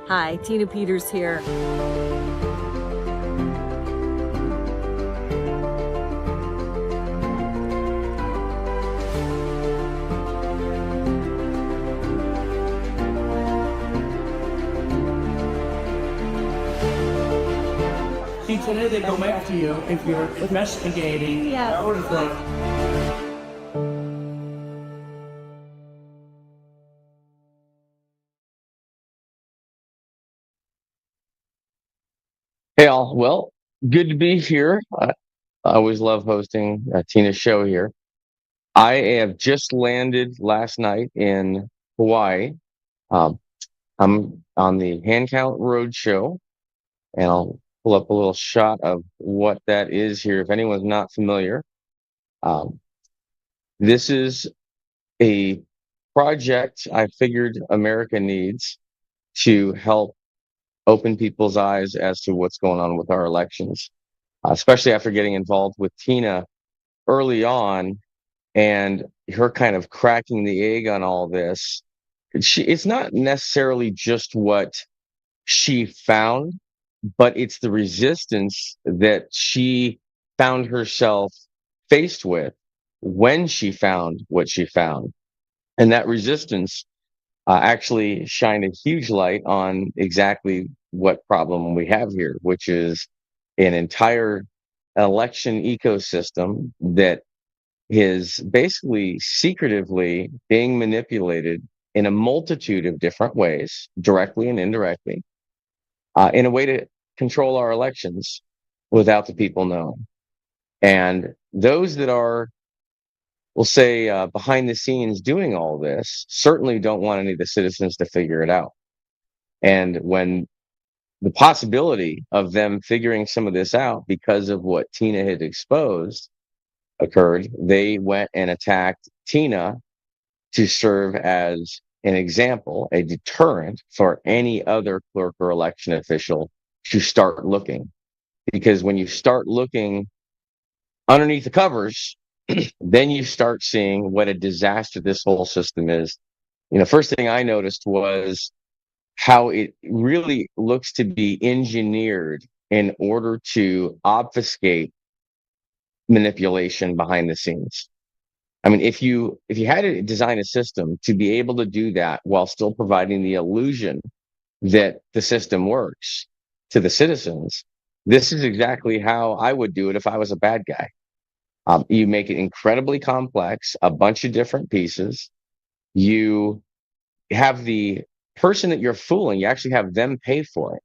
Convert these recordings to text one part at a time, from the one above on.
Hi, Tina Peters here. See, today they go after you if you're investigating. Yeah. Hey, all. Well, good to be here. I always love hosting Tina's show here. I have just landed last night in Hawaii. Um, I'm on the Hand Count Road Show, and I'll pull up a little shot of what that is here. If anyone's not familiar, um, this is a project I figured America needs to help open people's eyes as to what's going on with our elections, especially after getting involved with Tina early on and her kind of cracking the egg on all this. It's not necessarily just what she found, but it's the resistance that she found herself faced with when she found what she found. And that resistance actually shined a huge light on exactly what problem we have here, which is an entire election ecosystem that is basically secretively being manipulated in a multitude of different ways, directly and indirectly, in a way to control our elections without the people knowing. And those that are, we'll say, behind the scenes doing all this certainly don't want any of the citizens to figure it out. And when the possibility of them figuring some of this out because of what Tina had exposed occurred, they went and attacked Tina to serve as an example, a deterrent for any other clerk or election official to start looking. Because when you start looking underneath the covers, then you start seeing what a disaster this whole system is. First thing I noticed was how it really looks to be engineered in order to obfuscate manipulation behind the scenes. I mean, if you had to design a system to be able to do that while still providing the illusion that the system works to the citizens, this is exactly how I would do it if I was a bad guy. You make it incredibly complex, a bunch of different pieces. You have the person that you're fooling, you actually have them pay for it.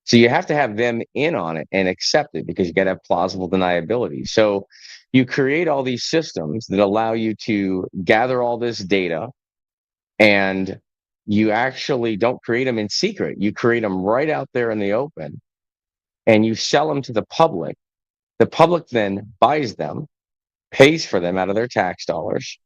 So you have to have them in on it and accept it because you got to have plausible deniability. So you create all these systems that allow you to gather all this data, and you actually don't create them in secret. You create them right out there in the open, and you sell them to the public. The public then buys them, pays for them out of their tax dollars,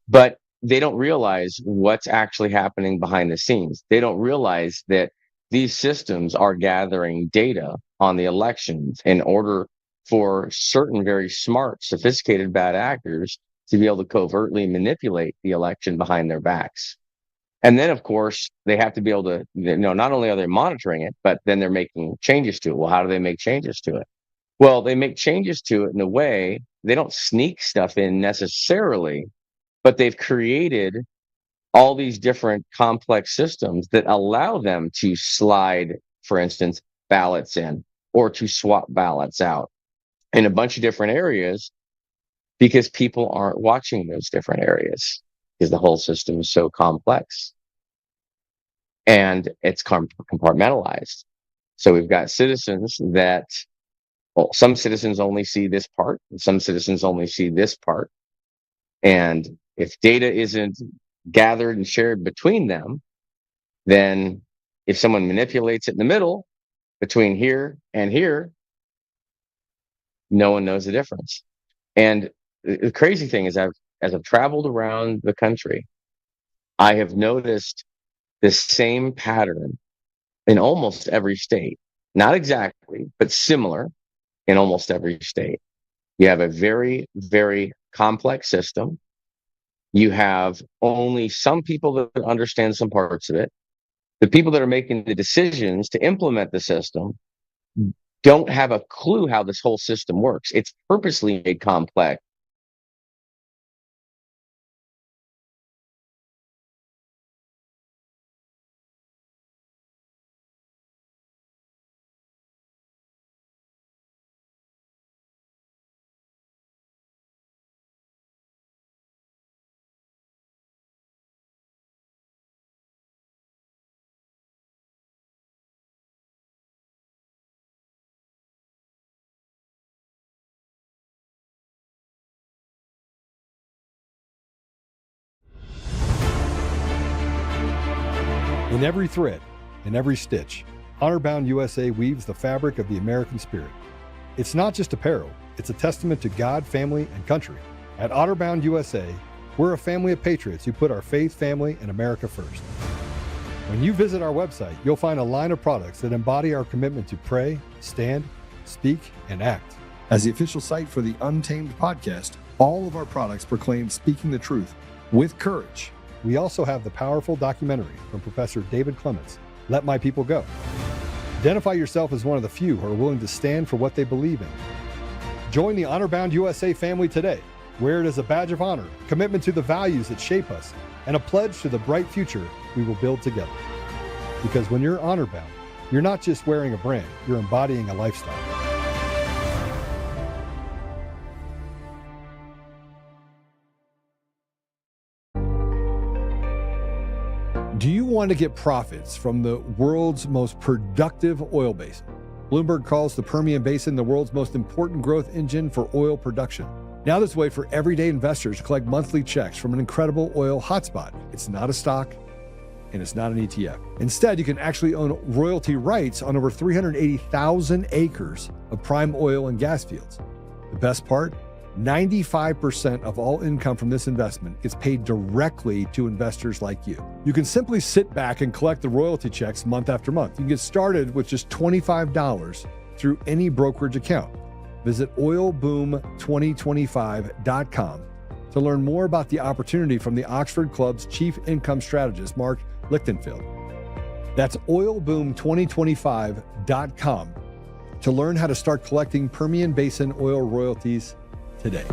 but they don't realize what's actually happening behind the scenes. They don't realize that these systems are gathering data on the elections in order for certain very smart, sophisticated bad actors to be able to covertly manipulate the election behind their backs. And then, of course, they have to be able to, not only are they monitoring it, but then they're making changes to it. Well, how do they make changes to it? Well, they make changes to it in a way, they don't sneak stuff in necessarily, but they've created all these different complex systems that allow them to slide, for instance, ballots in or to swap ballots out in a bunch of different areas because people aren't watching those different areas because the whole system is so complex and it's compartmentalized. So we've got citizens that, well, some citizens only see this part, and some citizens only see this part. And if data isn't gathered and shared between them, then if someone manipulates it in the middle between here and here, no one knows the difference. And the crazy thing is, as I've traveled around the country, I have noticed the same pattern in almost every state. Not exactly, but similar in almost every state. You have a very, very complex system. You have only some people that understand some parts of it. The people that are making the decisions to implement the system don't have a clue how this whole system works. It's purposely made complex. In every thread, in every stitch, Honor-Bound USA weaves the fabric of the American spirit. It's not just apparel, it's a testament to God, family, and country. At Honor-Bound USA, we're a family of patriots who put our faith, family, and America first. When you visit our website, you'll find a line of products that embody our commitment to pray, stand, speak, and act. As the official site for the Untamed podcast, all of our products proclaim speaking the truth with courage. We also have the powerful documentary from Professor David Clements, Let My People Go. Identify yourself as one of the few who are willing to stand for what they believe in. Join the Honor-Bound USA family today. Wear it as a badge of honor, commitment to the values that shape us, and a pledge to the bright future we will build together. Because when you're honor-bound, you're not just wearing a brand, you're embodying a lifestyle. Do you want to get profits from the world's most productive oil basin? Bloomberg calls the Permian Basin the world's most important growth engine for oil production. Now there's a way for everyday investors to collect monthly checks from an incredible oil hotspot. It's not a stock, and it's not an ETF. Instead, you can actually own royalty rights on over 380,000 acres of prime oil and gas fields. The best part? 95% of all income from this investment is paid directly to investors like you. You can simply sit back and collect the royalty checks month after month. You can get started with just $25 through any brokerage account. Visit oilboom2025.com to learn more about the opportunity from the Oxford Club's chief income strategist, Mark Lichtenfield. That's oilboom2025.com to learn how to start collecting Permian Basin oil royalties today.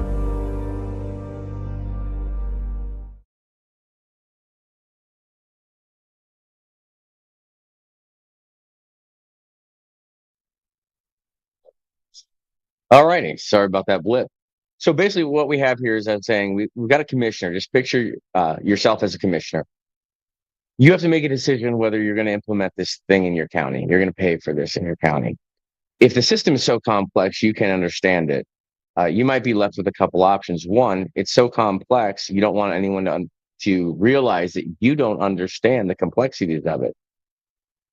All righty. Sorry about that blip. So basically what we have here is I'm saying we've got a commissioner. Just picture yourself as a commissioner. You have to make a decision whether you're going to implement this thing in your county. You're going to pay for this in your county. If the system is so complex, you can't understand it. You might be left with a couple options. One, it's so complex, you don't want anyone to realize that you don't understand the complexities of it.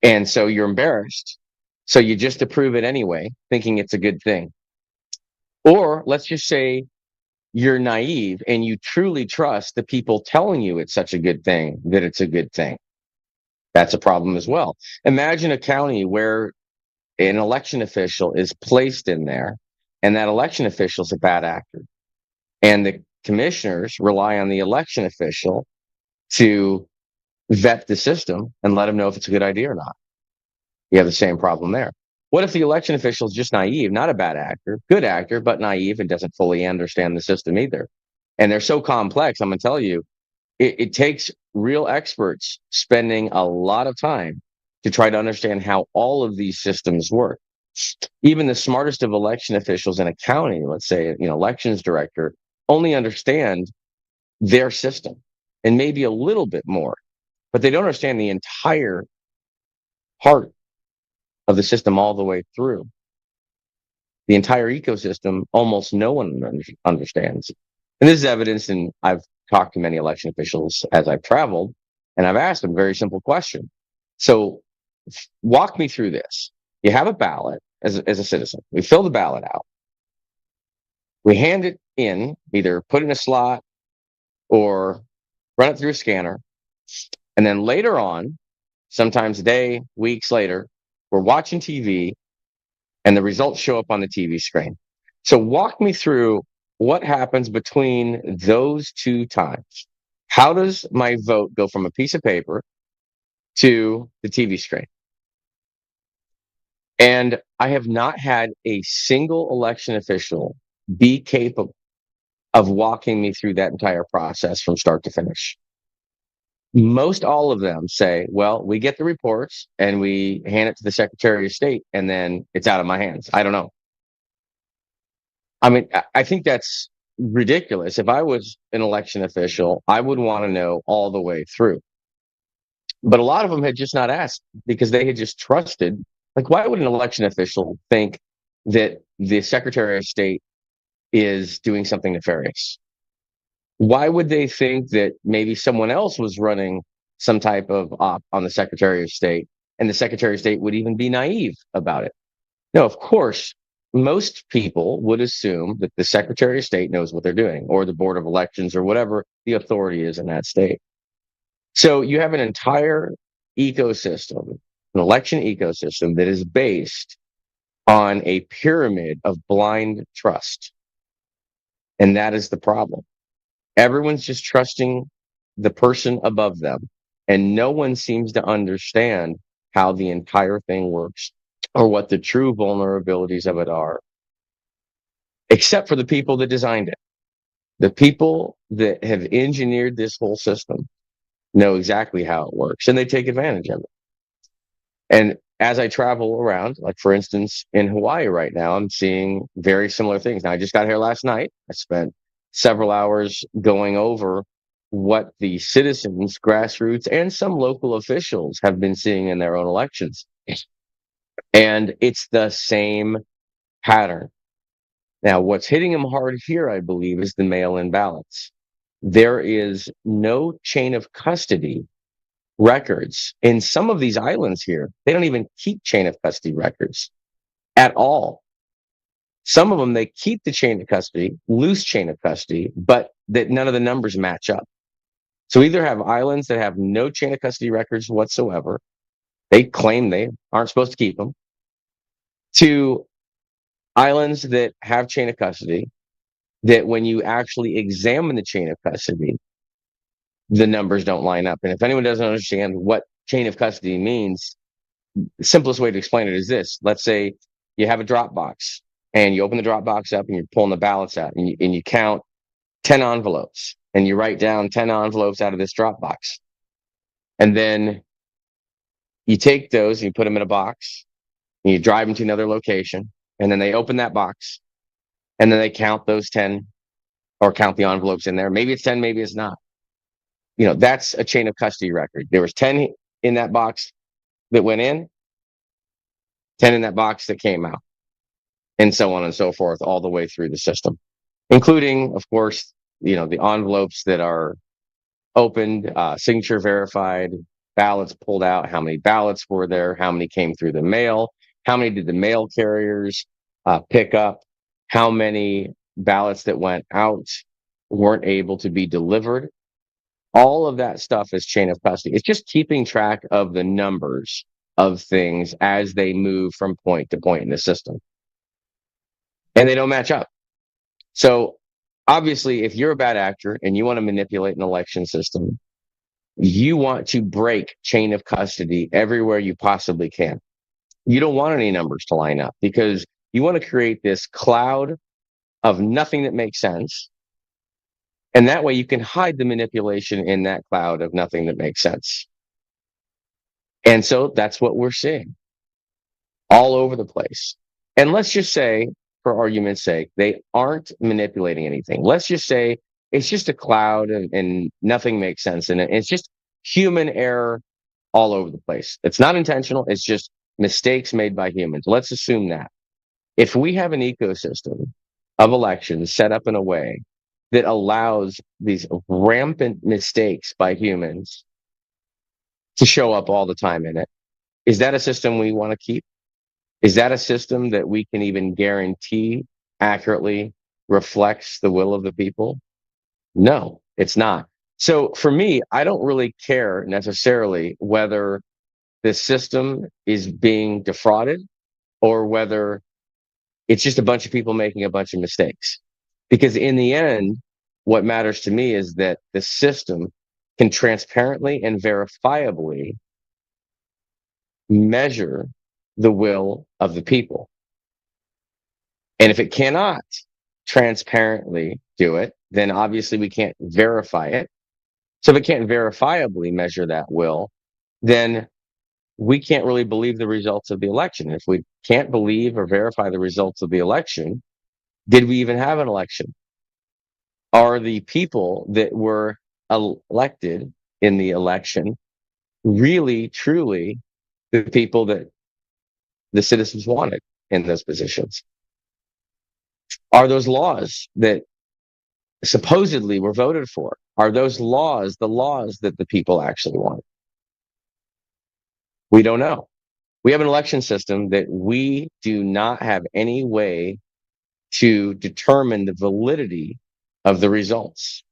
And so you're embarrassed. So you just approve it anyway, thinking it's a good thing. Or let's just say you're naive and you truly trust the people telling you it's such a good thing that it's a good thing. That's a problem as well. Imagine a county where an election official is placed in there, and that election official is a bad actor. And the commissioners rely on the election official to vet the system and let them know if it's a good idea or not. You have the same problem there. What if the election official is just naive, not a bad actor, good actor, but naive and doesn't fully understand the system either? And they're so complex, I'm going to tell you, it takes real experts spending a lot of time to try to understand how all of these systems work. Even the smartest of election officials in a county, let's say, elections director, only understand their system and maybe a little bit more, but they don't understand the entire heart of the system all the way through. The entire ecosystem, almost no one understands. And this is evidence, and I've talked to many election officials as I've traveled, and I've asked them a very simple question. So walk me through this. You have a ballot as a citizen. We fill the ballot out. We hand it in, either put it in a slot or run it through a scanner. And then later on, sometimes a day, weeks later, we're watching TV and the results show up on the TV screen. So walk me through what happens between those two times. How does my vote go from a piece of paper to the TV screen. And I have not had a single election official be capable of walking me through that entire process from start to finish. Most all of them say, well, we get the reports and we hand it to the Secretary of State, and then it's out of my hands. I don't know. I mean, I think that's ridiculous. If I was an election official, I would want to know all the way through. But a lot of them had just not asked because they had just trusted. Like, why would an election official think that the Secretary of State is doing something nefarious? Why would they think that maybe someone else was running some type of op on the Secretary of State and the Secretary of State would even be naive about it? No, of course, most people would assume that the Secretary of State knows what they're doing, or the Board of Elections, or whatever the authority is in that state. So you have an entire ecosystem, an election ecosystem that is based on a pyramid of blind trust. And that is the problem. Everyone's just trusting the person above them, and no one seems to understand how the entire thing works or what the true vulnerabilities of it are, except for the people that designed it. The people that have engineered this whole system know exactly how it works, and they take advantage of it. And as I travel around, like for instance, in Hawaii right now, I'm seeing very similar things. Now, I just got here last night. I spent several hours going over what the citizens, grassroots, and some local officials have been seeing in their own elections. And it's the same pattern. Now, what's hitting them hard here, I believe, is the mail-in ballots. There is no chain of custody records in some of these islands here. They don't even keep chain of custody records at all. Some of them, they keep the chain of custody, loose chain of custody, but that none of the numbers match up. So either have islands that have no chain of custody records whatsoever, they claim they aren't supposed to keep them, to islands that have chain of custody, that when you actually examine the chain of custody, the numbers don't line up. And if anyone doesn't understand what chain of custody means, the simplest way to explain it is this. Let's say you have a drop box and you open the drop box up and you're pulling the ballots out, and you count 10 envelopes and you write down 10 envelopes out of this drop box. And then you take those and you put them in a box and you drive them to another location, and then they open that box and then they count those 10, or count the envelopes in there. Maybe it's 10, maybe it's not. That's a chain of custody record. There was 10 in that box that went in, 10 in that box that came out, and so on and so forth, all the way through the system, including, of course, the envelopes that are opened, signature verified, ballots pulled out, how many ballots were there, how many came through the mail, how many did the mail carriers pick up, how many ballots that went out weren't able to be delivered. All of that stuff is chain of custody. It's just keeping track of the numbers of things as they move from point to point in the system. And they don't match up. So obviously, if you're a bad actor and you want to manipulate an election system, you want to break chain of custody everywhere you possibly can. You don't want any numbers to line up because you want to create this cloud of nothing that makes sense. And that way you can hide the manipulation in that cloud of nothing that makes sense. And so that's what we're seeing all over the place. And let's just say, for argument's sake, they aren't manipulating anything. Let's just say it's just a cloud and nothing makes sense in it. It's just human error all over the place. It's not intentional. It's just mistakes made by humans. Let's assume that. If we have an ecosystem of elections set up in a way that allows these rampant mistakes by humans to show up all the time in it, is that a system we want to keep? Is that a system that we can even guarantee accurately reflects the will of the people? No, it's not. So for me, I don't really care necessarily whether the system is being defrauded or whether it's just a bunch of people making a bunch of mistakes. Because in the end, what matters to me is that the system can transparently and verifiably measure the will of the people. And if it cannot transparently do it, then obviously we can't verify it. So if it can't verifiably measure that will, then we can't really believe the results of the election. If we can't believe or verify the results of the election, did we even have an election? Are the people that were elected in the election really, truly the people that the citizens wanted in those positions? Are those laws that supposedly were voted for, are those laws the laws that the people actually want? We don't know. We have an election system that we do not have any way to determine the validity of the results.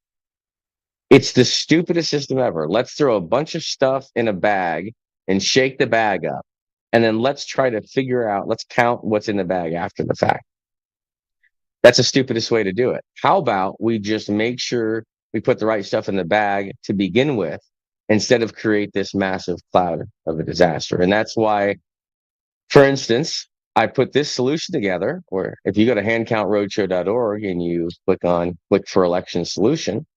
It's the stupidest system ever. Let's throw a bunch of stuff in a bag and shake the bag up. And then let's try to figure out, let's count what's in the bag after the fact. That's the stupidest way to do it. How about we just make sure we put the right stuff in the bag to begin with, instead of create this massive cloud of a disaster? And that's why, for instance, I put this solution together, where if you go to handcountroadshow.org and you click for election solution,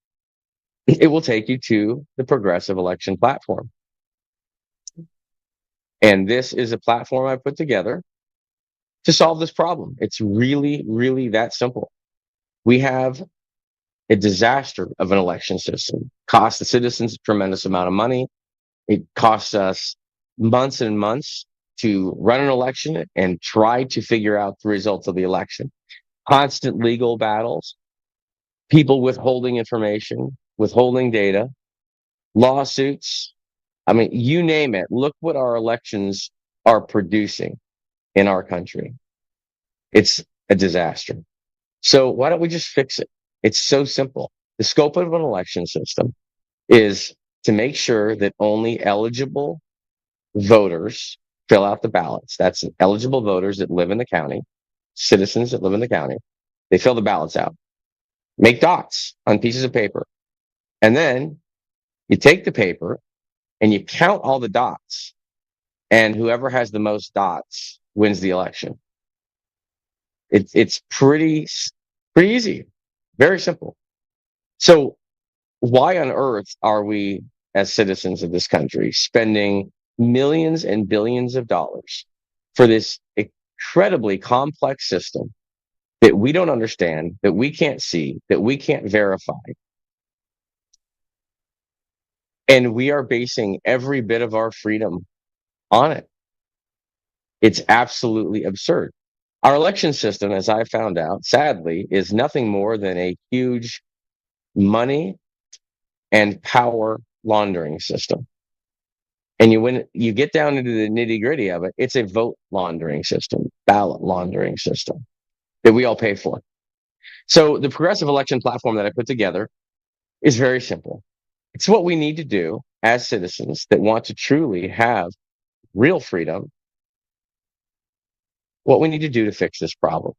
it will take you to the Progressive Election Platform. And this is a platform I put together to solve this problem. It's really, really that simple. We have a disaster of an election system. Costs the citizens a tremendous amount of money. It costs us months and months to run an election and try to figure out the results of the election. Constant legal battles, people withholding information, withholding data, lawsuits. I mean, you name it. Look what our elections are producing in our country. It's a disaster. So why don't we just fix it? It's so simple. The scope of an election system is to make sure that only eligible voters fill out the ballots. That's eligible voters that live in the county, citizens that live in the county. They fill the ballots out, make dots on pieces of paper. And then you take the paper and you count all the dots, and whoever has the most dots wins the election. It's pretty easy, very simple. So why on earth are we, as citizens of this country, spending millions and billions of dollars for this incredibly complex system that we don't understand, that we can't see, that we can't verify? And we are basing every bit of our freedom on it. It's absolutely absurd. Our election system, as I found out, sadly, is nothing more than a huge money and power laundering system. And when you get down into the nitty-gritty of it, it's a vote laundering system, ballot laundering system that we all pay for. So the Progressive Election Platform that I put together is very simple. It's what we need to do as citizens that want to truly have real freedom, what we need to do to fix this problem.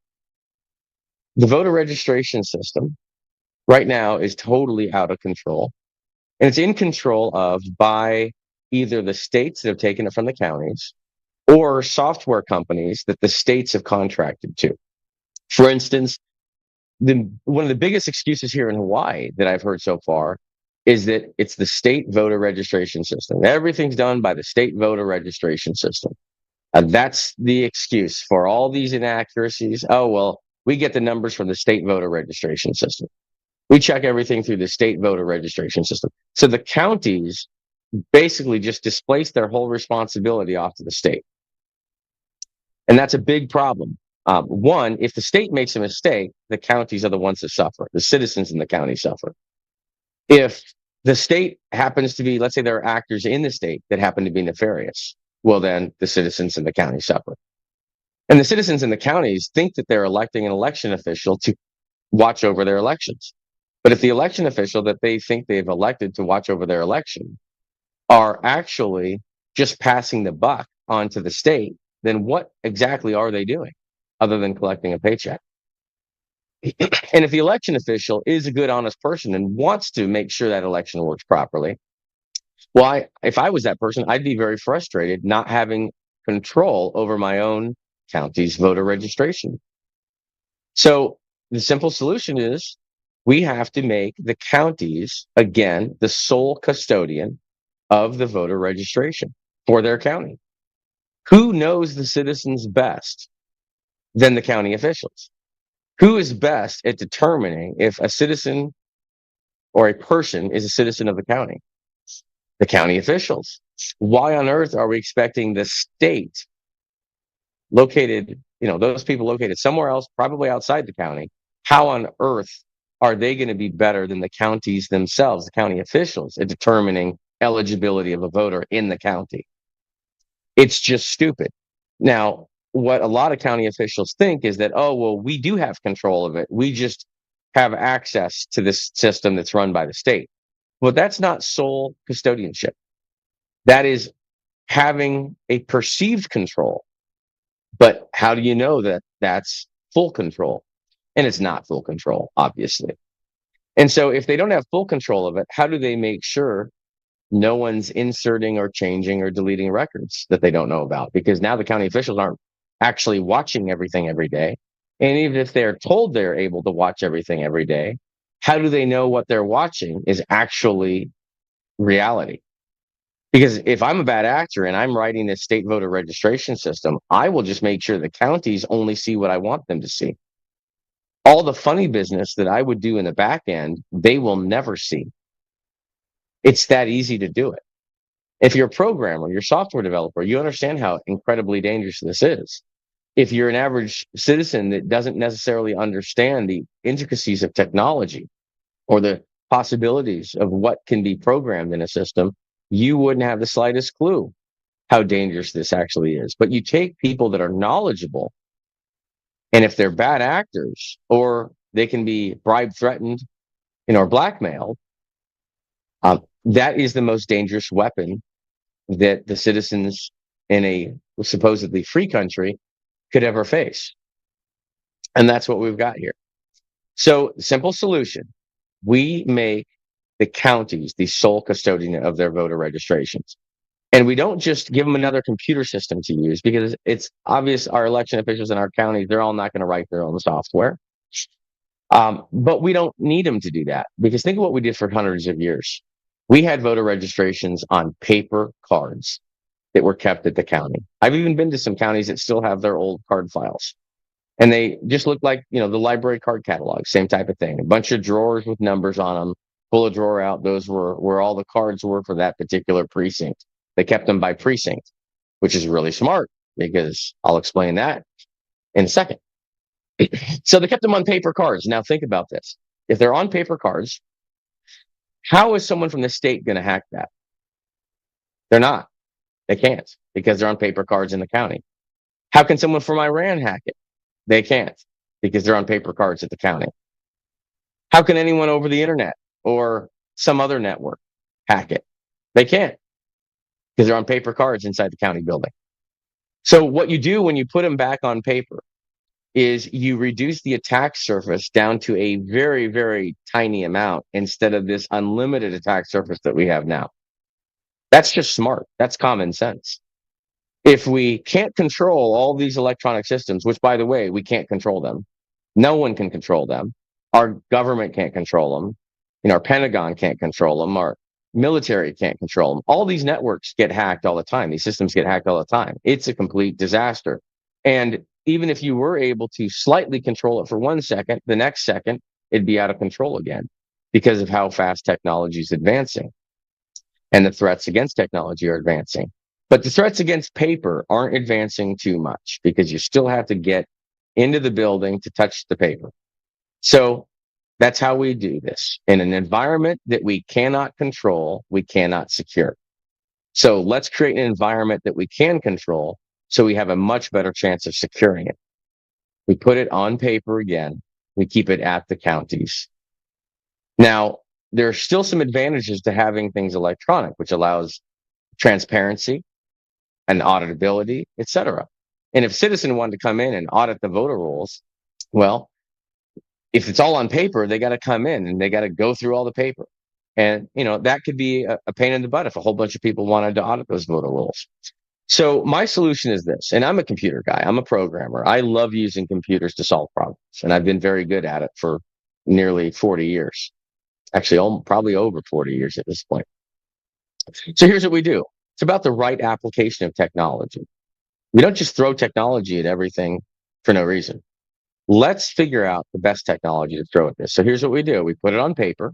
The voter registration system right now is totally out of control. And it's in control of by either the states that have taken it from the counties or software companies that the states have contracted to. For instance, one of the biggest excuses here in Hawaii that I've heard so far is that it's the state voter registration system. Everything's done by the state voter registration system. That's the excuse for all these inaccuracies. Oh, well, we get the numbers from the state voter registration system. We check everything through the state voter registration system. So the counties basically just displace their whole responsibility off to the state. And that's a big problem. One, if the state makes a mistake, the counties are the ones that suffer. The citizens in the county suffer. If the state happens to be, let's say there are actors in the state that happen to be nefarious, well, then the citizens in the county suffer. And the citizens in the counties think that they're electing an election official to watch over their elections. But if the election official that they think they've elected to watch over their election are actually just passing the buck onto the state, then what exactly are they doing other than collecting a paycheck? And if the election official is a good, honest person and wants to make sure that election works properly, Well, if I was that person, I'd be very frustrated not having control over my own county's voter registration. So the simple solution is we have to make the counties, again, the sole custodian of the voter registration for their county. Who knows the citizens best than the county officials? Who is best at determining if a citizen or a person is a citizen of the county? The county officials. Why on earth are we expecting the state located, those people located somewhere else, probably outside the county? How on earth are they going to be better than the counties themselves, the county officials, at determining eligibility of a voter in the county? It's just stupid. Now, what a lot of county officials think is that, oh, well, we do have control of it. We just have access to this system that's run by the state. Well, that's not sole custodianship. That is having a perceived control. But how do you know that that's full control? And it's not full control, obviously. And so if they don't have full control of it, how do they make sure no one's inserting or changing or deleting records that they don't know about? Because now the county officials aren't actually watching everything every day. And even if they're told they're able to watch everything every day, how do they know what they're watching is actually reality? Because if I'm a bad actor and I'm writing this state voter registration system, I will just make sure the counties only see what I want them to see. All the funny business that I would do in the back end, they will never see. It's that easy to do it. If you're a programmer, you're a software developer, you understand how incredibly dangerous this is. If you're an average citizen that doesn't necessarily understand the intricacies of technology or the possibilities of what can be programmed in a system, you wouldn't have the slightest clue how dangerous this actually is. But you take people that are knowledgeable, and if they're bad actors or they can be bribed, threatened, or blackmailed, that is the most dangerous weapon that the citizens in a supposedly free country could ever face. And that's what we've got here. So, simple solution. We make the counties the sole custodian of their voter registrations. And we don't just give them another computer system to use, because it's obvious our election officials in our counties, they're all not going to write their own software. But we don't need them to do that, because think of what we did for hundreds of years. We had voter registrations on paper cards that were kept at the county. I've even been to some counties that still have their old card files. And they just look like, the library card catalog, same type of thing. A bunch of drawers with numbers on them, pull a drawer out. Those were where all the cards were for that particular precinct. They kept them by precinct, which is really smart, because I'll explain that in a second. So they kept them on paper cards. Now think about this. If they're on paper cards, how is someone from the state going to hack that? They're not. They can't, because they're on paper cards in the county. How can someone from Iran hack it? They can't, because they're on paper cards at the county. How can anyone over the internet or some other network hack it? They can't, because they're on paper cards inside the county building. So what you do when you put them back on paper is you reduce the attack surface down to a very, very tiny amount instead of this unlimited attack surface that we have now. That's just smart. That's common sense. If we can't control all these electronic systems, which, by the way, we can't control them, no one can control them. Our government can't control them. Our Pentagon can't control them. Our military can't control them. All these networks get hacked all the time. These systems get hacked all the time. It's a complete disaster. And even if you were able to slightly control it for 1 second, the next second, it'd be out of control again, because of how fast technology is advancing and the threats against technology are advancing. But the threats against paper aren't advancing too much, because you still have to get into the building to touch the paper. So that's how we do this. In an environment that we cannot control, we cannot secure. So let's create an environment that we can control, so we have a much better chance of securing it. We put it on paper again. We keep it at the counties. Now, there are still some advantages to having things electronic, which allows transparency and auditability, etc. And if a citizen wanted to come in and audit the voter rolls, well, if it's all on paper, they got to come in and they got to go through all the paper. And, that could be a pain in the butt if a whole bunch of people wanted to audit those voter rolls. So my solution is this, and I'm a computer guy. I'm a programmer. I love using computers to solve problems, and I've been very good at it for nearly 40 years. Actually, probably over 40 years at this point. So here's what we do. It's about the right application of technology. We don't just throw technology at everything for no reason. Let's figure out the best technology to throw at this. So here's what we do. We put it on paper,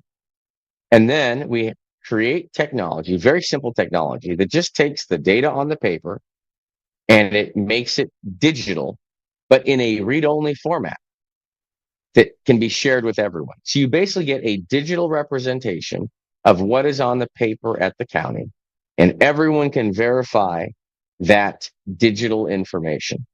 and then we create technology, very simple technology that just takes the data on the paper and it makes it digital, but in a read-only format that can be shared with everyone. So you basically get a digital representation of what is on the paper at the county, and everyone can verify that digital information.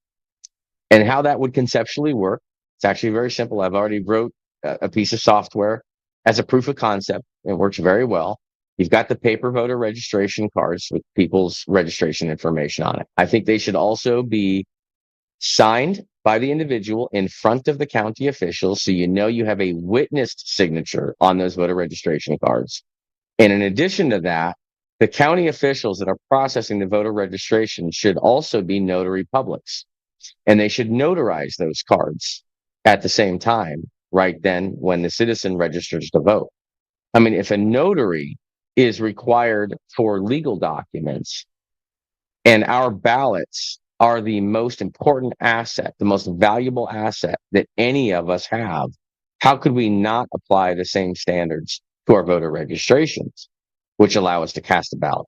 And how that would conceptually work, it's actually very simple. I've already wrote a piece of software as a proof of concept. It works very well. You've got the paper voter registration cards with people's registration information on it. I think they should also be signed by the individual in front of the county officials, so you have a witnessed signature on those voter registration cards. And in addition to that, the county officials that are processing the voter registration should also be notary publics, and they should notarize those cards at the same time, right then when the citizen registers to vote. I mean, if a notary is required for legal documents and our ballots are the most important asset, the most valuable asset that any of us have, how could we not apply the same standards to our voter registrations, which allow us to cast a ballot?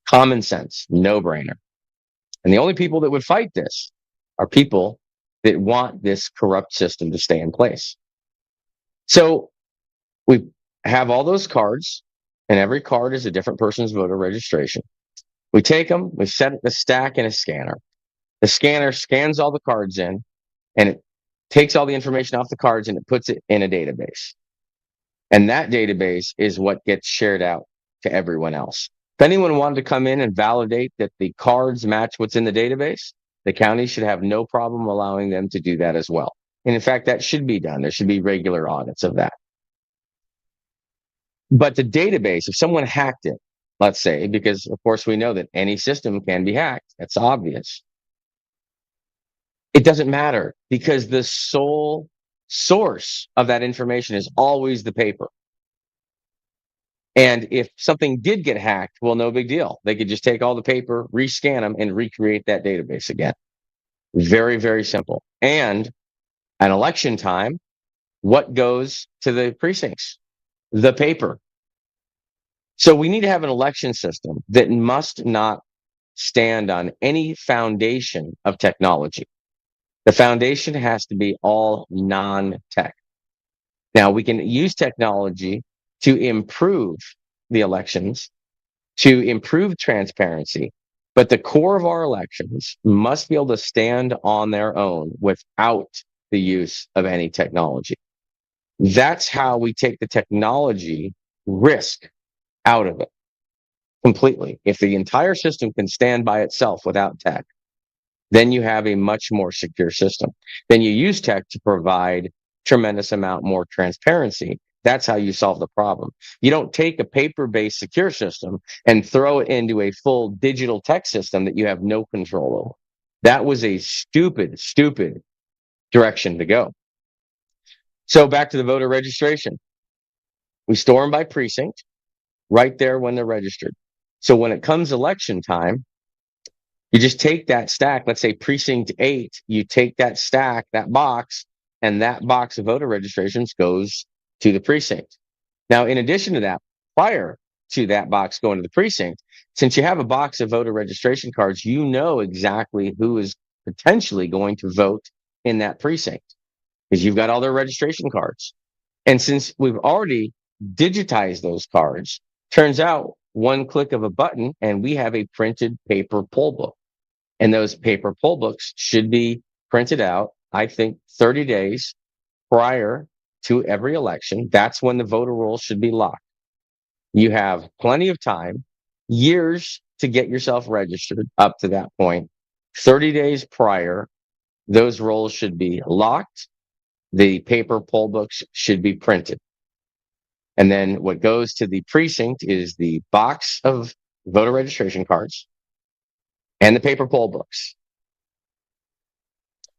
Common sense, no-brainer. And the only people that would fight this are people that want this corrupt system to stay in place. So we have all those cards, and every card is a different person's voter registration. We take them, we set the stack in a scanner. The scanner scans all the cards in, and it takes all the information off the cards and it puts it in a database. And that database is what gets shared out to everyone else. If anyone wanted to come in and validate that the cards match what's in the database, the county should have no problem allowing them to do that as well. And in fact, that should be done. There should be regular audits of that. But the database, if someone hacked it, let's say, because of course we know that any system can be hacked, that's obvious. It doesn't matter, because the sole source of that information is always the paper. And if something did get hacked, well, no big deal. They could just take all the paper, rescan them, and recreate that database again. Very, very simple. And at election time, what goes to the precincts? The paper. So we need to have an election system that must not stand on any foundation of technology. The foundation has to be all non-tech. Now, we can use technology to improve the elections, to improve transparency, but the core of our elections must be able to stand on their own without the use of any technology. That's how we take the technology risk out of it completely. If the entire system can stand by itself without tech, then you have a much more secure system. Then you use tech to provide tremendous amount more transparency. That's how you solve the problem. You don't take a paper-based secure system and throw it into a full digital tech system that you have no control over. That was a stupid, stupid direction to go. So back to the voter registration. We store them by precinct right there when they're registered. So when it comes election time, you just take that stack, let's say precinct 8, you take that stack, that box, and that box of voter registrations goes to the precinct. Now, in addition to that, prior to that box going to the precinct, since you have a box of voter registration cards, you know exactly who is potentially going to vote in that precinct because you've got all their registration cards. And since we've already digitized those cards, turns out one click of a button and we have a printed paper poll book. And those paper poll books should be printed out, I think, 30 days prior to every election. That's when the voter rolls should be locked. You have plenty of time, years to get yourself registered up to that point. 30 days prior, those rolls should be locked. The paper poll books should be printed. And then what goes to the precinct is the box of voter registration cards and the paper poll books.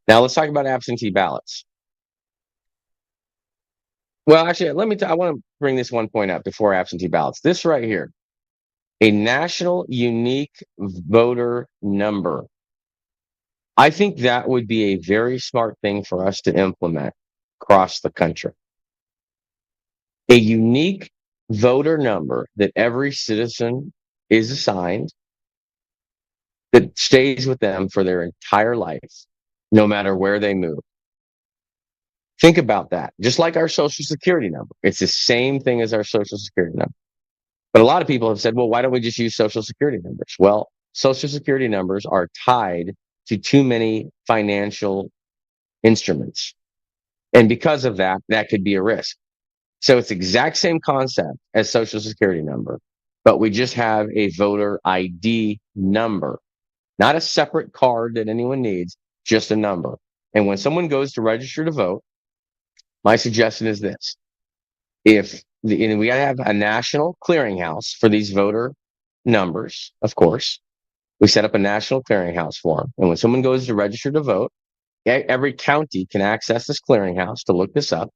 Now let's talk about absentee ballots. Well, actually, I want to bring this one point up before absentee ballots. This right here, a national unique voter number. I think that would be a very smart thing for us to implement across the country. A unique voter number that every citizen is assigned that stays with them for their entire life, no matter where they move. Think about that. Just like our social security number, it's the same thing as our social security number. But a lot of people have said, well, why don't we just use social security numbers? Well, social security numbers are tied to too many financial instruments. And because of that, that could be a risk. So it's the exact same concept as social security number, but we just have a voter ID number, not a separate card that anyone needs, just a number. And when someone goes to register to vote, my suggestion is this. We got to have a national clearinghouse for these voter numbers, of course. We set up a national clearinghouse for them. And when someone goes to register to vote, every county can access this clearinghouse to look this up.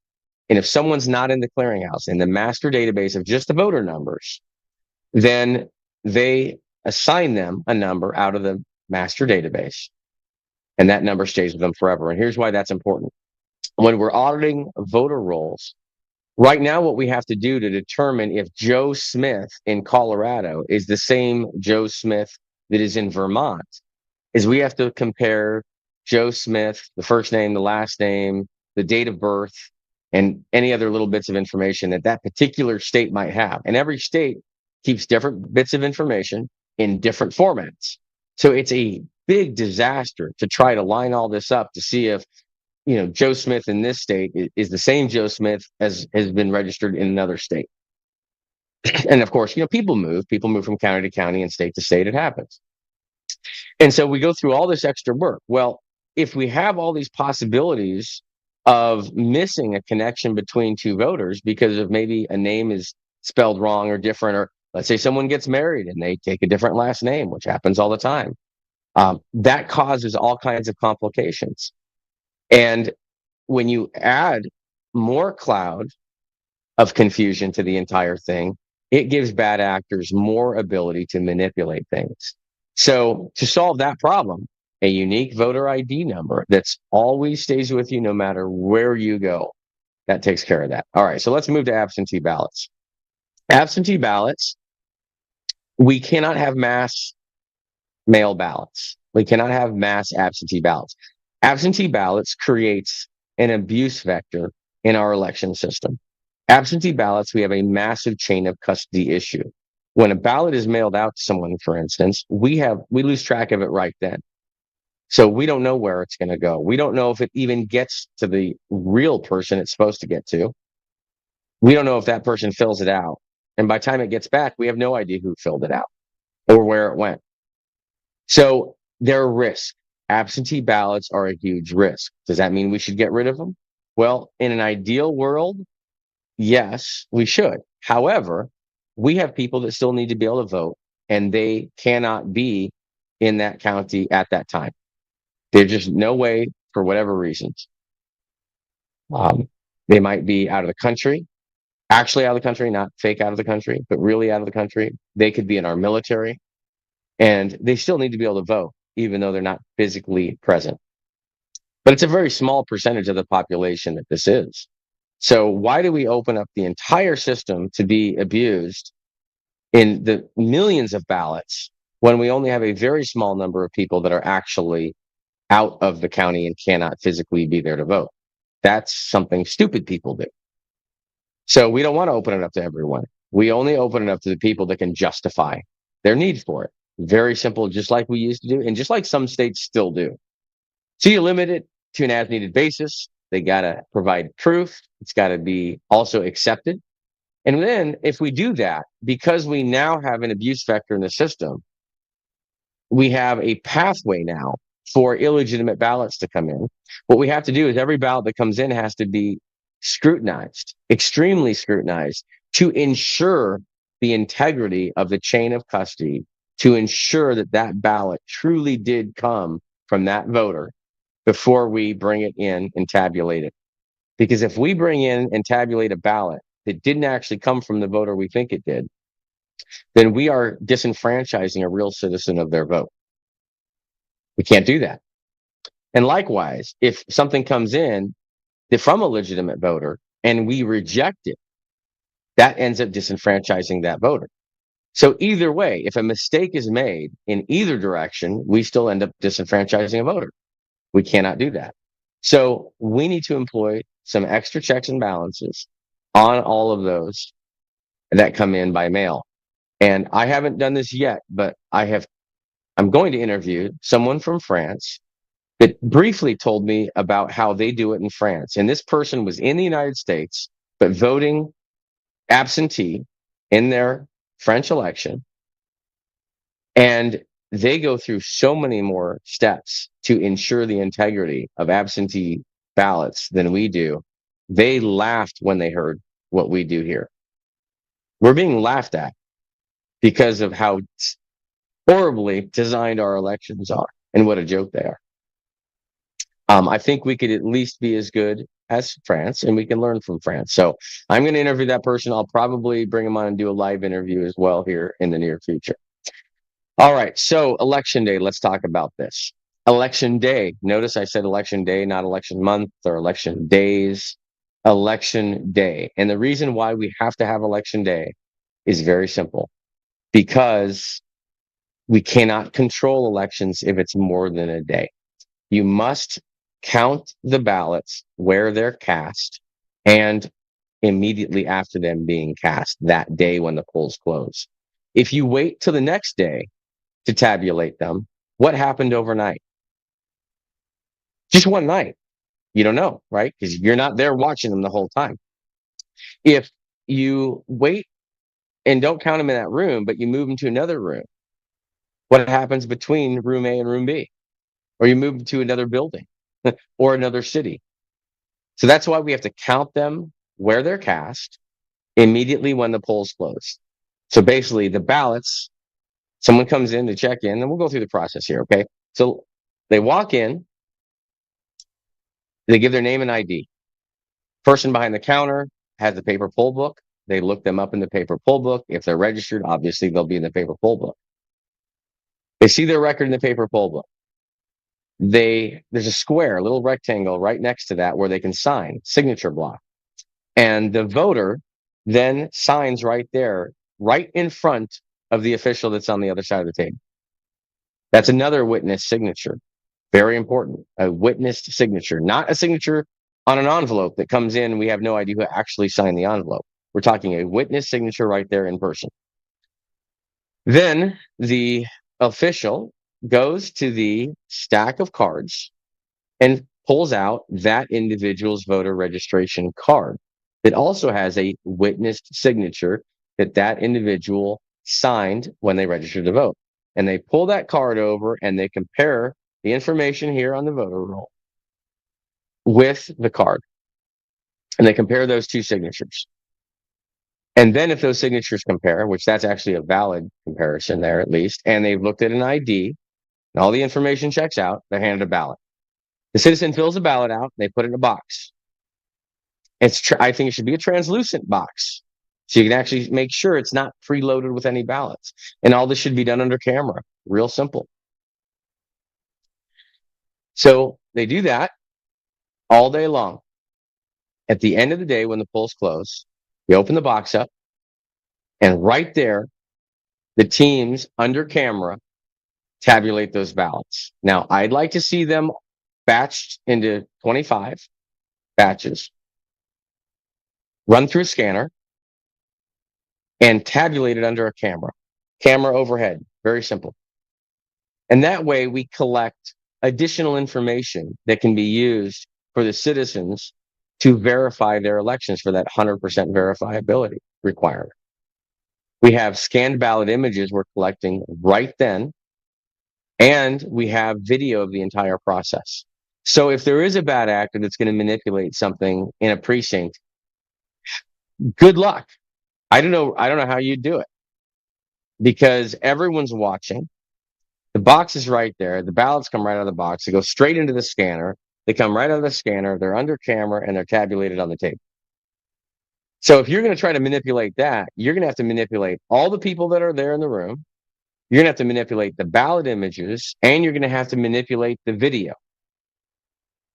And if someone's not in the clearinghouse, in the master database of just the voter numbers, then they assign them a number out of the master database. And that number stays with them forever. And here's why that's important. When we're auditing voter rolls, right now what we have to do to determine if Joe Smith in Colorado is the same Joe Smith that is in Vermont is we have to compare Joe Smith, the first name, the last name, the date of birth, and any other little bits of information that that particular state might have. And every state keeps different bits of information in different formats. So it's a big disaster to try to line all this up to see if, Joe Smith in this state is the same Joe Smith as has been registered in another state. And of course, people move from county to county and state to state. It happens. And so we go through all this extra work. Well, if we have all these possibilities of missing a connection between two voters because of maybe a name is spelled wrong or different, or let's say someone gets married and they take a different last name, which happens all the time, that causes all kinds of complications. And when you add more cloud of confusion to the entire thing, it gives bad actors more ability to manipulate things. So to solve that problem, a unique voter ID number that's always stays with you no matter where you go, that takes care of that. All right, so let's move to absentee ballots. Absentee ballots, we cannot have mass mail ballots. We cannot have mass absentee ballots. Absentee ballots creates an abuse vector in our election system. Absentee ballots, we have a massive chain of custody issue. When a ballot is mailed out to someone, for instance, we lose track of it right then. So we don't know where it's going to go. We don't know if it even gets to the real person it's supposed to get to. We don't know if that person fills it out. And by the time it gets back, we have no idea who filled it out or where it went. So they're a risk. Absentee ballots are a huge risk. Does that mean we should get rid of them? Well, in an ideal world, yes, we should. However, we have people that still need to be able to vote, and they cannot be in that county at that time. There's just no way for whatever reasons. They might be out of the country, actually out of the country, not fake out of the country, but really out of the country. They could be in our military, and they still need to be able to vote, even though they're not physically present. But it's a very small percentage of the population that this is. So why do we open up the entire system to be abused in the millions of ballots when we only have a very small number of people that are actually out of the county and cannot physically be there to vote? That's something stupid people do. So we don't want to open it up to everyone. We only open it up to the people that can justify their need for it. Very simple, just like we used to do, and just like some states still do. So you limit it to an as-needed basis. They got to provide proof. It's got to be also accepted. And then if we do that, because we now have an abuse vector in the system, we have a pathway now for illegitimate ballots to come in. What we have to do is every ballot that comes in has to be scrutinized, extremely scrutinized, to ensure the integrity of the chain of custody, to ensure that that ballot truly did come from that voter before we bring it in and tabulate it. Because if we bring in and tabulate a ballot that didn't actually come from the voter we think it did, then we are disenfranchising a real citizen of their vote. We can't do that. And likewise, if something comes in from a legitimate voter and we reject it, that ends up disenfranchising that voter. So either way, if a mistake is made in either direction, we still end up disenfranchising a voter. We cannot do that. So we need to employ some extra checks and balances on all of those that come in by mail. And I haven't done this yet, but I'm going to interview someone from France that briefly told me about how they do it in France. And this person was in the United States, but voting absentee in their French election. And they go through so many more steps to ensure the integrity of absentee ballots than we do. They laughed when they heard what we do here. We're being laughed at because of how horribly designed our elections are and what a joke they are. I think we could at least be as good as France, and we can learn from France. So I'm going to interview that person. I'll probably bring him on and do a live interview as well here in the near future. All right, so election day, let's talk about this. Election day, notice I said election day, not election month or election days, election day. And the reason why we have to have election day is very simple, because we cannot control elections if it's more than a day. You must count the ballots where they're cast and immediately after them being cast that day when the polls close. If you wait till the next day to tabulate them, what happened overnight? Just one night. You don't know, right? Because you're not there watching them the whole time. If you wait and don't count them in that room, but you move them to another room, what happens between room A and room B? Or you move them to another building or another city. So that's why we have to count them where they're cast immediately when the polls close. So basically the ballots, someone comes in to check in, and we'll go through the process here, okay? So they walk in, they give their name and ID. Person behind the counter has the paper poll book. They look them up in the paper poll book. If they're registered, obviously they'll be in the paper poll book. They see their record in the paper poll book. There's a square, a little rectangle right next to that where they can sign, signature block. And the voter then signs right there, right in front of the official that's on the other side of the table. That's another witness signature. Very important. A witnessed signature, not a signature on an envelope that comes in. We have no idea who actually signed the envelope. We're talking a witness signature right there in person. Then the official goes to the stack of cards and pulls out that individual's voter registration card that also has a witnessed signature that that individual signed when they registered to vote. And they pull that card over and they compare the information here on the voter roll with the card. And they compare those two signatures. And then if those signatures compare, which that's actually a valid comparison there at least, and they've looked at an ID, and all the information checks out, they're handed a ballot. The citizen fills the ballot out, they put it in a box. I think it should be a translucent box, so you can actually make sure it's not preloaded with any ballots. And all this should be done under camera. Real simple. So they do that all day long. At the end of the day, when the polls close, you open the box up, and right there, the teams under camera tabulate those ballots. Now, I'd like to see them batched into 25 batches, run through a scanner, and tabulated under a camera overhead. Very simple. And that way we collect additional information that can be used for the citizens to verify their elections for that 100% verifiability requirement. We have scanned ballot images we're collecting right then, and we have video of the entire process. So if there is a bad actor that's going to manipulate something in a precinct, good luck. I don't know. I don't know how you do it because everyone's watching. The box is right there. The ballots come right out of the box. They go straight into the scanner. They come right out of the scanner. They're under camera and they're tabulated on the tape. So if you're going to try to manipulate that, you're going to have to manipulate all the people that are there in the room. You're going to have to manipulate the ballot images, and you're going to have to manipulate the video.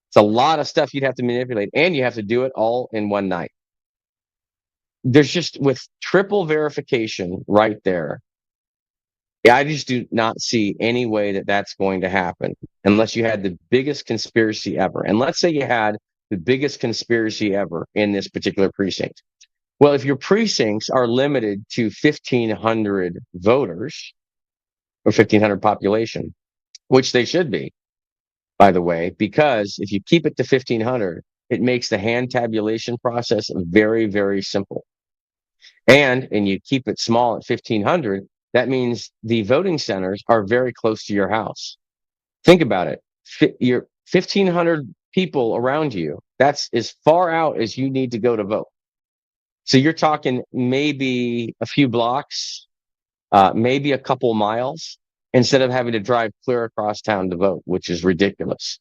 It's a lot of stuff you'd have to manipulate, and you have to do it all in one night. There's just, with triple verification right there, I just do not see any way that that's going to happen unless you had the biggest conspiracy ever. And let's say you had the biggest conspiracy ever in this particular precinct. Well, if your precincts are limited to 1,500 voters or 1,500 population, which they should be, by the way, because if you keep it to 1,500, it makes the hand tabulation process very, very simple. And you keep it small at 1,500, that means the voting centers are very close to your house. Think about it. Your 1,500 people around you, that's as far out as you need to go to vote. So you're talking maybe a few blocks, maybe a couple miles, instead of having to drive clear across town to vote, which is ridiculous.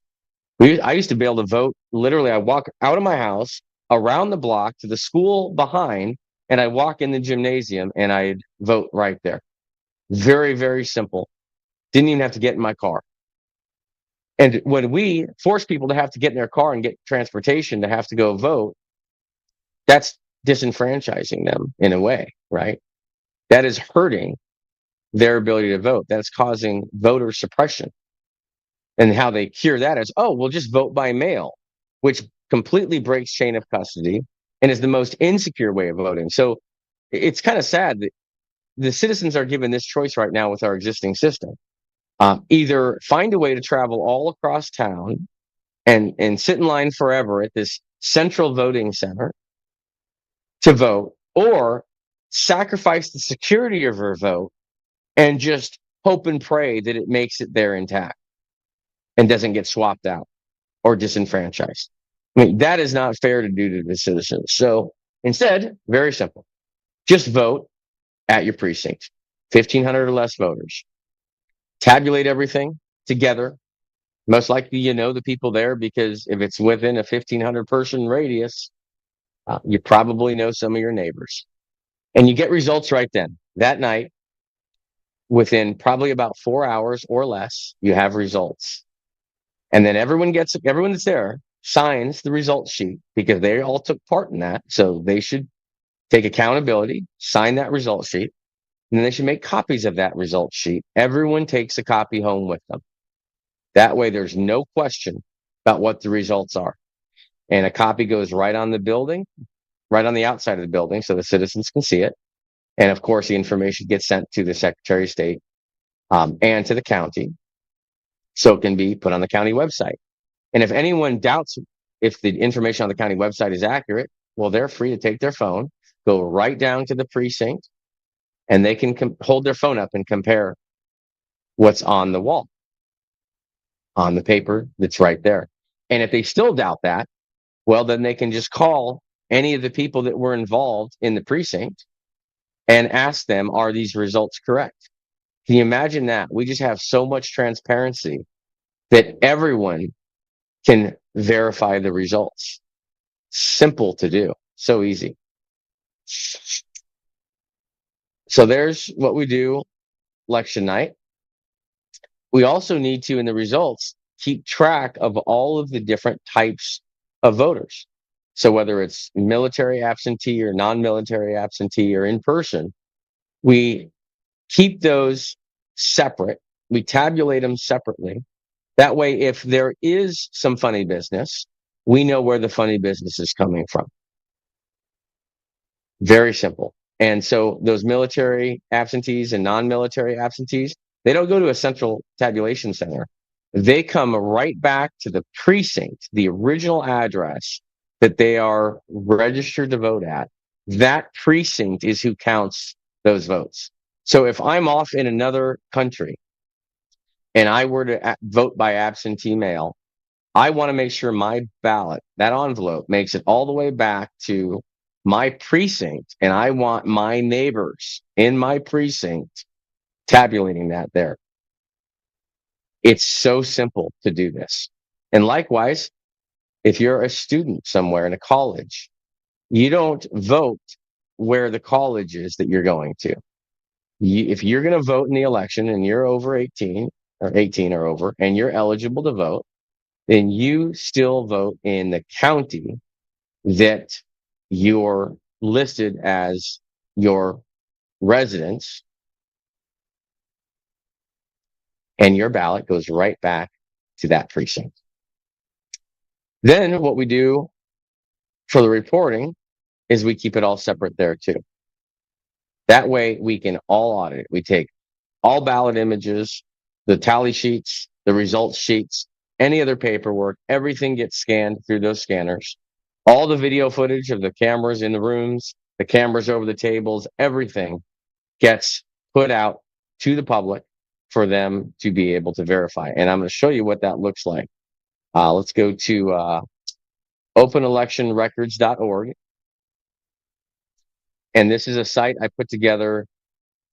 I used to be able to vote. Literally, I walk out of my house, around the block to the school behind, and I walk in the gymnasium and I'd vote right there. Very, very simple. Didn't even have to get in my car. And when we force people to have to get in their car and get transportation to have to go vote, that's disenfranchising them in a way, right? That is hurting their ability to vote. That's causing voter suppression. And how they cure that is, oh, we'll just vote by mail, which completely breaks chain of custody and is the most insecure way of voting. So it's kind of sad that the citizens are given this choice right now with our existing system. Either find a way to travel all across town and sit in line forever at this central voting center to vote, or sacrifice the security of your vote and just hope and pray that it makes it there intact and doesn't get swapped out or disenfranchised. I mean, that is not fair to do to the citizens. So instead, very simple, just vote at your precinct, 1,500 or less voters. Tabulate everything together. Most likely, you know the people there, because if it's within a 1,500 person radius, you probably know some of your neighbors. And you get results right then. That night, within probably about 4 hours or less, you have results. And then everyone that's there signs the results sheet, because they all took part in that. So they should take accountability, sign that result sheet, and then they should make copies of that result sheet. Everyone takes a copy home with them. That way there's no question about what the results are. And a copy goes right on the building, right on the outside of the building, so the citizens can see it. And of course, the information gets sent to the Secretary of State and to the county, so it can be put on the county website. And if anyone doubts if the information on the county website is accurate, well, they're free to take their phone, go right down to the precinct, and they can hold their phone up and compare what's on the wall, on the paper that's right there. And if they still doubt that, well, then they can just call any of the people that were involved in the precinct and ask them, are these results correct? Can you imagine that? We just have so much transparency that everyone can verify the results. Simple to do. So easy. So there's what we do election night. We also need to, in the results, keep track of all of the different types of voters. So whether it's military absentee or non-military absentee or in person, we keep those separate. We tabulate them separately. That way, if there is some funny business, we know where the funny business is coming from. Very simple. And so those military absentees and non-military absentees, they don't go to a central tabulation center. They come right back to the precinct, the original address that they are registered to vote at. That precinct is who counts those votes. So if I'm off in another country and I were to vote by absentee mail, I want to make sure my ballot, that envelope, makes it all the way back to my precinct and I want my neighbors in my precinct tabulating that there. It's so simple to do this. And likewise, if you're a student somewhere in a college, you don't vote where the college is that you're going to. If you're going to vote in the election and you're over 18 or 18 or over and you're eligible to vote, then you still vote in the county that you're listed as your residence, and your ballot goes right back to that precinct. Then what we do for the reporting is we keep it all separate there too. That way we can all audit it. We take all ballot images, the tally sheets, the results sheets, any other paperwork, everything gets scanned through those scanners. All the video footage of the cameras in the rooms, the cameras over the tables, everything gets put out to the public for them to be able to verify. And I'm going to show you what that looks like. Let's go to openelectionrecords.org. And this is a site I put together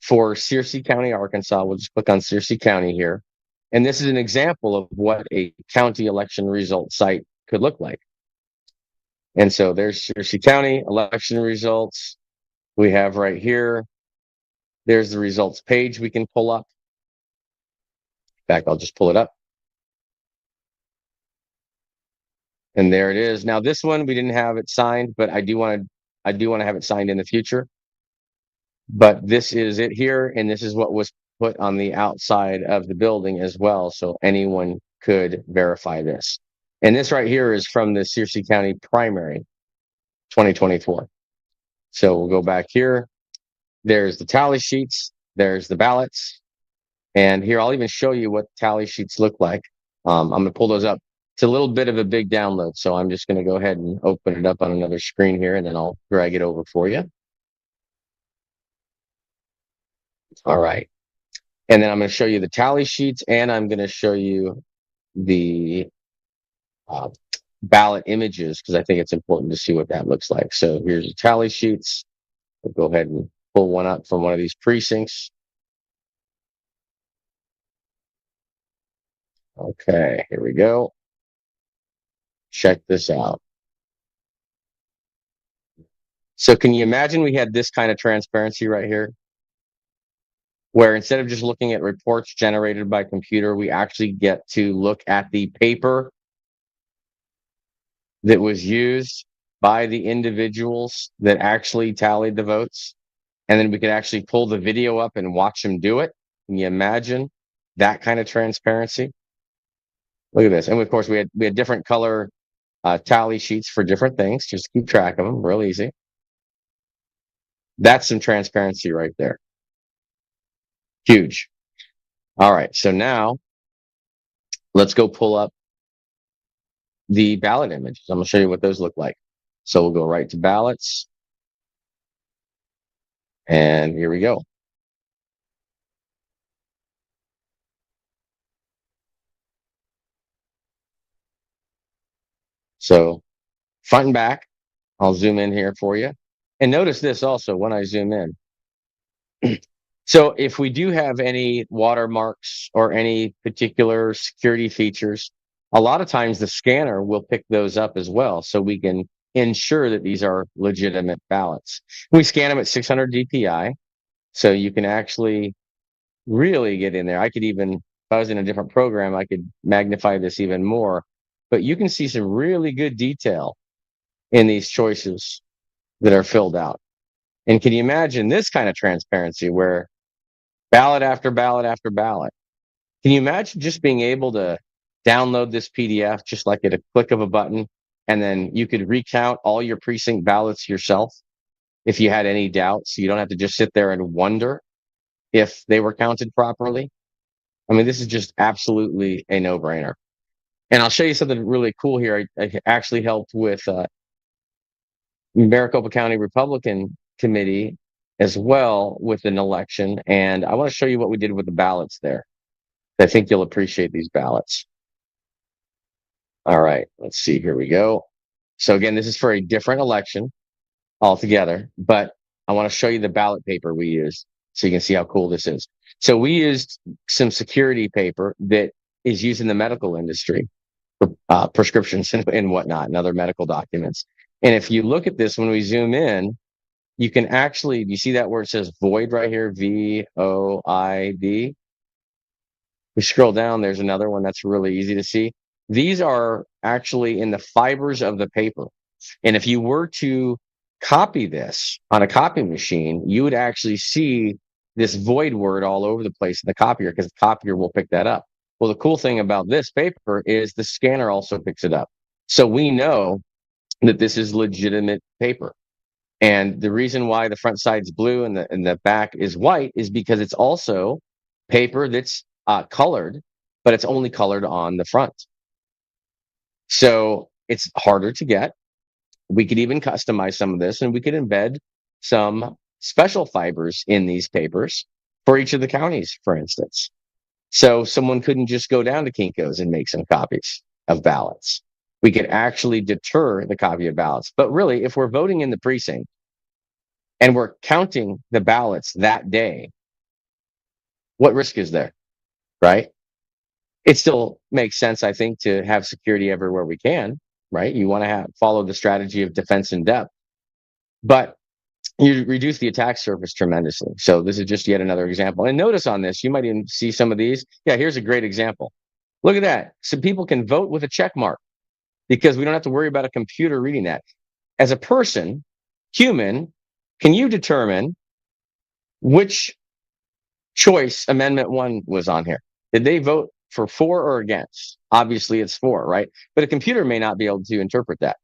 for Searcy County, Arkansas. We'll just click on Searcy County here. And this is an example of what a county election result site could look like. And so there's Searcy County election results. We have right here, there's the results page we can pull up. In fact, I'll just pull it up. And there it is. Now this one, we didn't have it signed, but I do want to have it signed in the future. But this is it here, and this is what was put on the outside of the building as well, so anyone could verify this. And this right here is from the Searcy County primary 2024. So we'll go back here. There's the tally sheets, there's the ballots, and here I'll even show you what tally sheets look like. I'm going to pull those up. It's a little bit of a big download, so I'm just going to go ahead and open it up on another screen here, and then I'll drag it over for you. All right. And then I'm going to show you the tally sheets, and I'm going to show you the ballot images, because I think it's important to see what that looks like. So here's the tally sheets. We'll go ahead and pull one up from one of these precincts. Okay, here we go. Check this out. So can you imagine we had this kind of transparency right here, where instead of just looking at reports generated by computer, we actually get to look at the paper that was used by the individuals that actually tallied the votes. And then we could actually pull the video up and watch them do it. Can you imagine that kind of transparency? Look at this. And of course, we had different color tally sheets for different things. Just keep track of them, real easy. That's some transparency right there. Huge. All right, so now let's go pull up the ballot images. I'm going to show you what those look like. So we'll go right to ballots. And here we go. So front and back, I'll zoom in here for you. And notice this also when I zoom in. So if we do have any watermarks or any particular security features, a lot of times the scanner will pick those up as well, so we can ensure that these are legitimate ballots. We scan them at 600 DPI, so you can actually really get in there. I could even, if I was in a different program, I could magnify this even more, but you can see some really good detail in these choices that are filled out. And can you imagine this kind of transparency where ballot after ballot after ballot? Can you imagine just being able to download this PDF just like at a click of a button, and then you could recount all your precinct ballots yourself if you had any doubts, so you don't have to just sit there and wonder if they were counted properly? I mean, this is just absolutely a no-brainer. And I'll show you something really cool here. I actually helped with Maricopa County Republican Committee as well with an election, and I want to show you what we did with the ballots there. I think you'll appreciate these ballots. All right, let's see, here we go. So again, this is for a different election. all together, but I want to show you the ballot paper we used so you can see how cool this is. So we used some security paper that is used in the medical industry for prescriptions and whatnot and other medical documents. And if you look at this, when we zoom in, you can actually, you see that where it says void right here, VOID? We scroll down, there's another one that's really easy to see. These are actually in the fibers of the paper. And if you were to copy this on a copy machine, you would actually see this void word all over the place in the copier because the copier will pick that up. Well, the cool thing about this paper is the scanner also picks it up. So we know that this is legitimate paper. And the reason why the front side's blue and the back is white is because it's also paper that's colored, but it's only colored on the front. So it's harder to get. We could even customize some of this, and we could embed some special fibers in these papers for each of the counties, for instance. So someone couldn't just go down to Kinko's and make some copies of ballots. We could actually deter the copy of ballots. But really, if we're voting in the precinct and we're counting the ballots that day, what risk is there, right? It still makes sense, I think, to have security everywhere we can, right? You want to follow the strategy of defense in depth, but you reduce the attack surface tremendously. So this is just yet another example. And notice on this, you might even see some of these. Yeah, here's a great example. Look at that. So people can vote with a check mark because we don't have to worry about a computer reading that. As a person, human, can you determine which choice Amendment 1 was on here? Did they vote for or against? Obviously, it's for, right? But a computer may not be able to interpret that.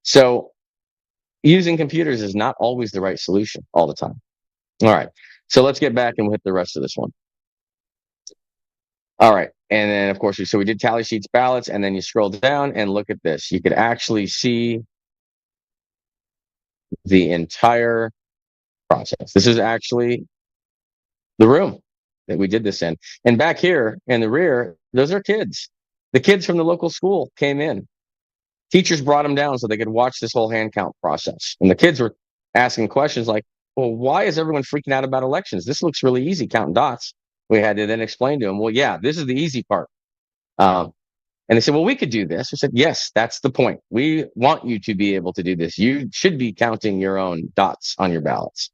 So using computers is not always the right solution all the time. All right. So let's get back and hit the rest of this one. All right. And then, of course, so we did tally sheets, ballots, and then you scroll down and look at this. You could actually see the entire process. This is actually the room that we did this in. And back here in the rear, those are kids. The kids from the local school came in. Teachers brought them down so they could watch this whole hand count process. And the kids were asking questions like, well, why is everyone freaking out about elections? This looks really easy, counting dots. We had to then explain to them, well, yeah, this is the easy part. And they said, well, we could do this. We said, yes, that's the point. We want you to be able to do this. You should be counting your own dots on your ballots.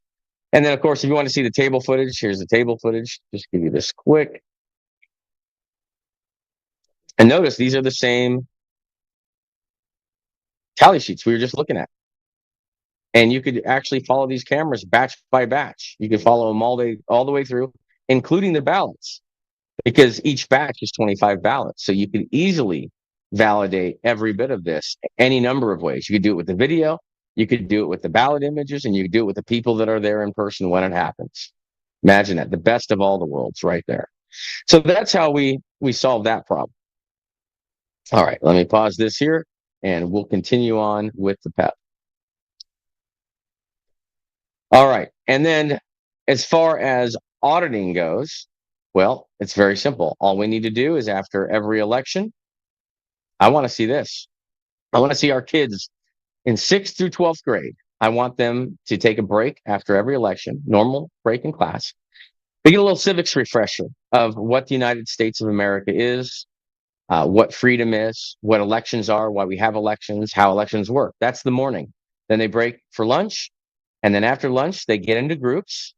And then, of course, if you want to see the table footage, here's the table footage. Just give you this quick. And notice these are the same tally sheets we were just looking at. And you could actually follow these cameras batch by batch. You could follow them all the way through, including the ballots, because each batch is 25 ballots. So you could easily validate every bit of this any number of ways. You could do it with the video, you could do it with the ballot images, and you could do it with the people that are there in person when it happens. Imagine that, the best of all the worlds right there. So that's how we solve that problem. All right, let me pause this here and we'll continue on with the PEP. All right, and then as far as auditing goes, well, it's very simple. All we need to do is after every election, I want to see this. I want to see our kids in 6th through 12th grade. I want them to take a break after every election, normal break in class. They get a little civics refresher of what the United States of America is, what freedom is, what elections are, why we have elections, how elections work. That's the morning. Then they break for lunch. And then after lunch, they get into groups.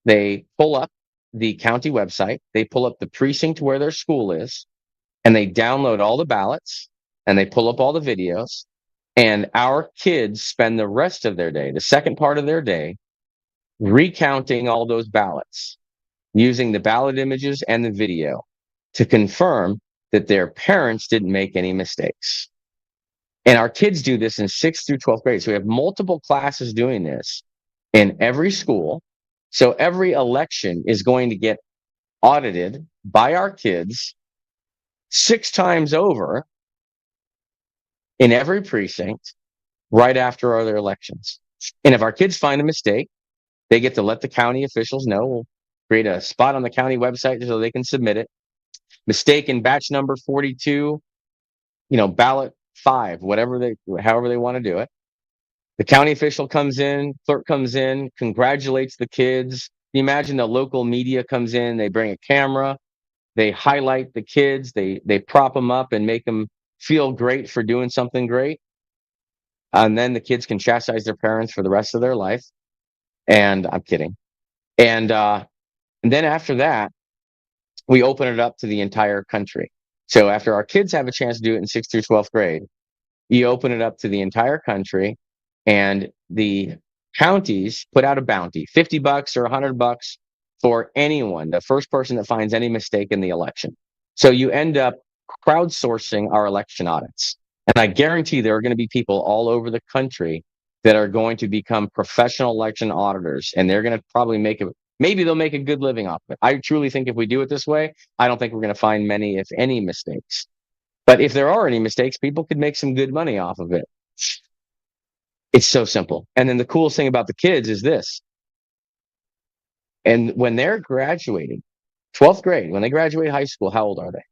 They pull up the county website. They pull up the precinct where their school is. And they download all the ballots. And they pull up all the videos. And our kids spend the rest of their day, the second part of their day, recounting all those ballots, using the ballot images and the video to confirm that their parents didn't make any mistakes. And our kids do this in 6th through 12th grade. So we have multiple classes doing this in every school. So every election is going to get audited by our kids 6 times over in every precinct right after other elections. And if our kids find a mistake, they get to let the county officials know. We'll create a spot on the county website so they can submit it. Mistake in batch number 42, ballot 5, however they want to do it. The county official comes in, clerk comes in, congratulates the kids. You imagine the local media comes in, they bring a camera, they highlight the kids, they prop them up and make them feel great for doing something great. And then the kids can chastise their parents for the rest of their life. And I'm kidding. And then after that, we open it up to the entire country. So after our kids have a chance to do it in 6th through 12th grade, you open it up to the entire country, and the counties put out a bounty, $50 or $100 for anyone, the first person that finds any mistake in the election. So you end up crowdsourcing our election audits. And I guarantee there are going to be people all over the country that are going to become professional election auditors, and they're going to probably maybe they'll make a good living off of it. I truly think if we do it this way, I don't think we're going to find many, if any, mistakes. But if there are any mistakes, people could make some good money off of it. It's so simple. And then the coolest thing about the kids is this. And when they're graduating, 12th grade, when they graduate high school, how old are they?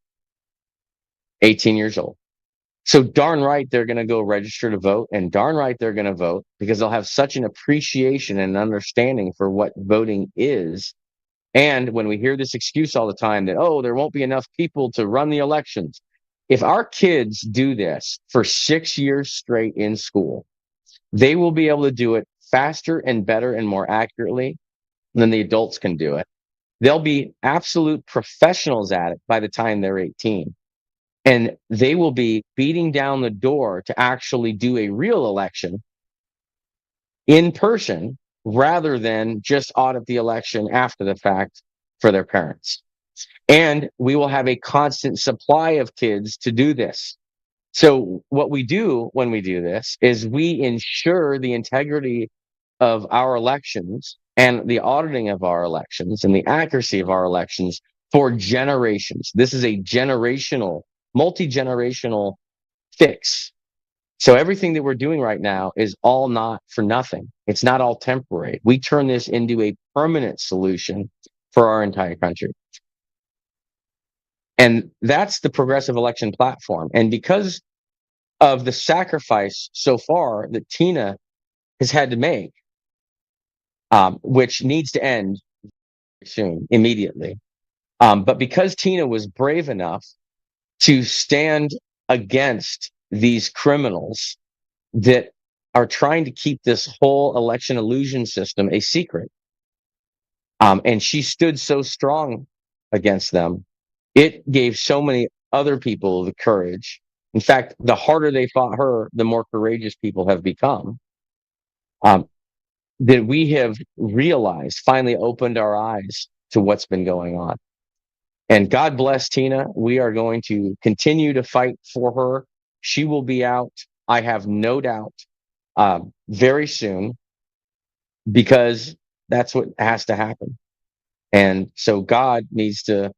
18 years old. So darn right, they're going to go register to vote, and darn right, they're going to vote, because they'll have such an appreciation and understanding for what voting is. And when we hear this excuse all the time that, oh, there won't be enough people to run the elections. If our kids do this for 6 years straight in school, they will be able to do it faster and better and more accurately than the adults can do it. They'll be absolute professionals at it by the time they're 18. And they will be beating down the door to actually do a real election in person rather than just audit the election after the fact for their parents. And we will have a constant supply of kids to do this. So what we do when we do this is we ensure the integrity of our elections and the auditing of our elections and the accuracy of our elections for generations. This is a multi-generational fix. So everything that we're doing right now is all not for nothing. It's not all temporary. We turn this into a permanent solution for our entire country. And that's the Progressive Election Platform. And because of the sacrifice so far that Tina has had to make, which needs to end soon, immediately. But because Tina was brave enough to stand against these criminals that are trying to keep this whole election illusion system a secret, and she stood so strong against them, it gave so many other people the courage. In fact, the harder they fought her, the more courageous people have become. That we have realized, finally opened our eyes to what's been going on. And God bless Tina. We are going to continue to fight for her. She will be out, I have no doubt, very soon, because that's what has to happen. And so God needs to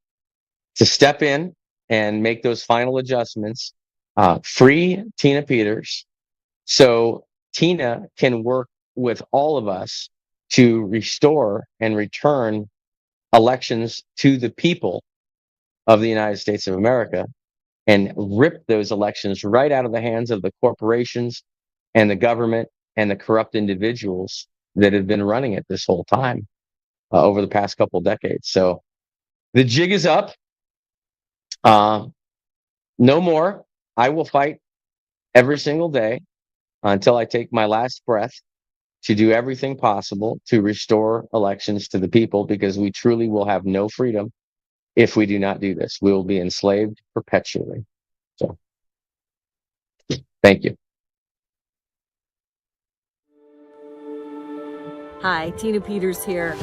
step in and make those final adjustments, free Tina Peters, so Tina can work with all of us to restore and return elections to the people of the United States of America, and rip those elections right out of the hands of the corporations and the government and the corrupt individuals that have been running it this whole time, over the past couple decades. So the jig is up. No more. I will fight every single day until I take my last breath to do everything possible to restore elections to the people, because we truly will have no freedom if we do not do this. We will be enslaved perpetually. So, thank you. Hi, Tina Peters here.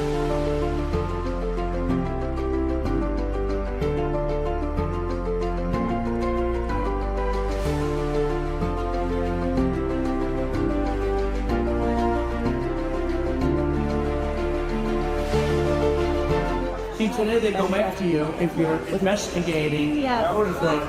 See, today they go after you if you're investigating, that sort of thing.